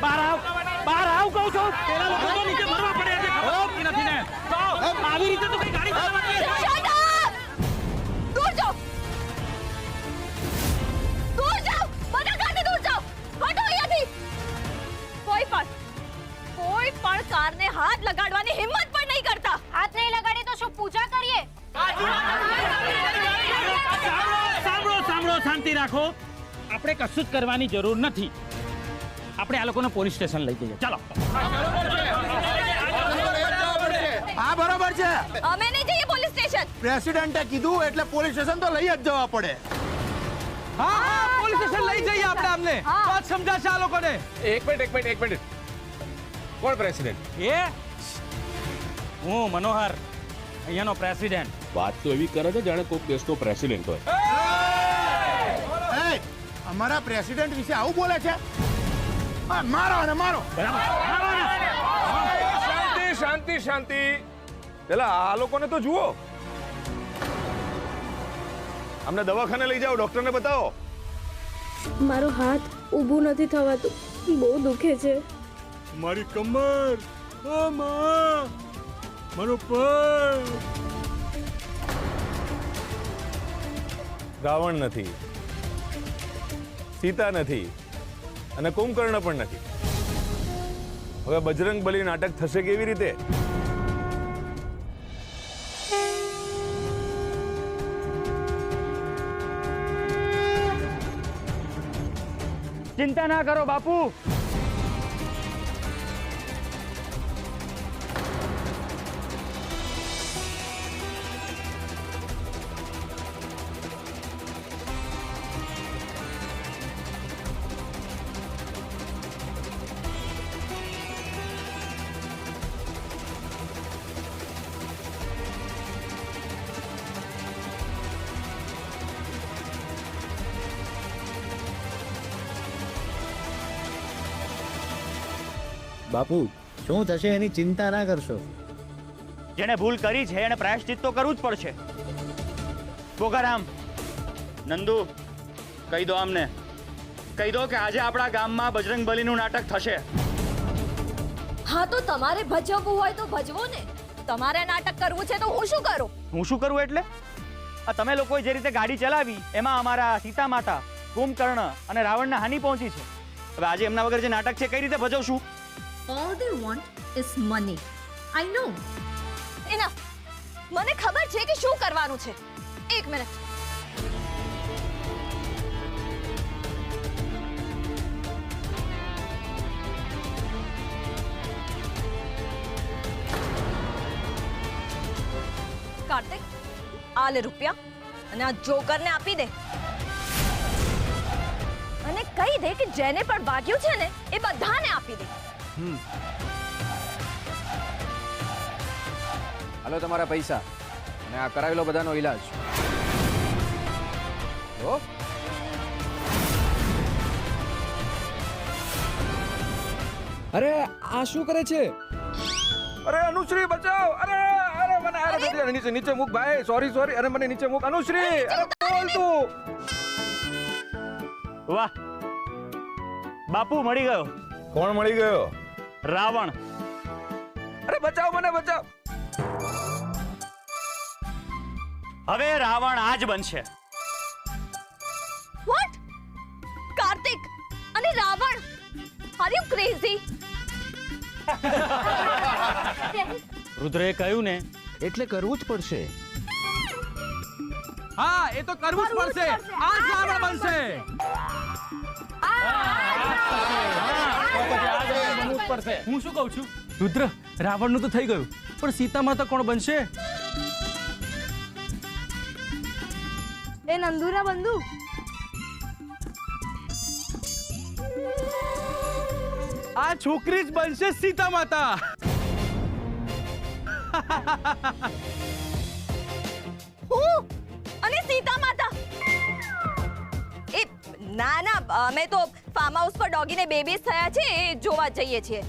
બહાર આવ કહું છું. પેલા લોકો તો નીચે મરવા પડે છે, ખબર પડતી નથી ને. તો આવી રીતે તો કઈ ગાડી ચલાવવાની છે? Shut up! દૂર જાઓ, દૂર જાઓ, બધા કારથી દૂર જાઓ. હટો અહીંયાથી. કોઈ પણ કારને હાથ લગાડવાની હિંમત પણ નહીં કરતા. હાથ નહીં લગાડે તો શું પૂજા કરીએ? સાંભળો, શાંતિ રાખો. આપણે કશું જ કરવાની જરૂર નથી. આપણે આ લોકોને પોલીસ સ્ટેશન લઈ જઈએ. ચાલો. હા બરોબર છે. અમે નહીં જઈએ પોલીસ સ્ટેશન. પ્રેસિડેન્ટે કીધું એટલે પોલીસ સ્ટેશન તો લઈ જ જવા પડે. હા પોલીસ સ્ટેશન લઈ જઈએ આપણે અમને. વાત સમજાશે આ લોકોને. એક મિનિટ. કોણ પ્રેસિડેન્ટ? એ હું મનોહર, અહીંયાનો પ્રેસિડેન્ટ. વાત તો એવી કરે છે જાણે કોઈક દેશનો પ્રેસિડેન્ટ હોય. એ અમારા પ્રેસિડેન્ટ વિશે આવું બોલે છે? મારો અને મારો. શાંતિ. પેલા આ લોકોને તો જુઓ. અમને દવાખાને લઈ જાઓ, ડોક્ટરને બતાવો. મારો હાથ ઊભું નથી થવાતું, બહુ દુખે છે. મારી કમર, ઓ માં, મારો પગ. રાવણ નથી, સીતા નથી અને કુંભકર્ણ પણ નથી. હવે બજરંગબલી નાટક થશે કેવી રીતે? ચિંતા ના કરો બાપુ. બાપુ શું થશે એની ચિંતા ના કરશો. જેને ભૂલ કરી છે એને પ્રાયશ્ચિત તો કરવું જ પડશે. બોગારામ, નંદુ, કહી દો અમને, કહી દો કે આજે આપણા ગામમાં બજરંગબલીનું નાટક થશે. હા તો તમારે ભજવવું હોય તો ભજવો ને. તમારે નાટક કરવું છે તો હું શું કરું? હું શું કરું એટલે? આ તમે લોકોએ જે રીતે ગાડી ચલાવી એમાં અમારા સીતા માતા, કુંભકર્ણ અને રાવણને હાનિ પહોંચી છે. હવે આજે એમના વગર જે નાટક છે કઈ રીતે ભજવશું? All they want is money. I know. એના મને ખબર છે કે શું કરવાનું છે. એક મિનિટ. કાર્તિક, આ લે રૂપિયા અને આ જોકરને આપી દે અને કહી દે કે જેને પણ વાગ્યું છે ને એ બધાને આપી દે. હાલો તમારા પૈસા અને આ કરાવી લો બધાનો ઈલાજ. અરે આ શું કરે છે? અરે અનુશ્રી બચાવ! અરે મને નીચે મૂક ભાઈ. સોરી અરે મને નીચે મૂક અનુશ્રી. અરે બોલ તું. વાહ, બાપુ મળી ગયો. કોણ મળી ગયો? રાવણ. અરે બચાવ મને, બચાવ. હવે રાવણ આજ બનશે. What? કાર્તિક અને રાવણ? Are you crazy? રુદ્રએ કહ્યું ને એટલે કરવું જ પડશે. હા એ તો કરવું જ પડશે. આ જ રાવણ બનશે. હું શું કહું છું રુદ્ર, રાવણનું તો થઈ ગયું, પણ સીતા માતા કોણ બનશે? એ નંદુરા બંધુ, આ છોકરી જ બનશે સીતા માતા. હું અને સીતા માતા? એ ના અમે તો ફાર્મ હાઉસ પર ડોગીને બેબીઝ થયા છે એ જોવા જઈએ છીએ.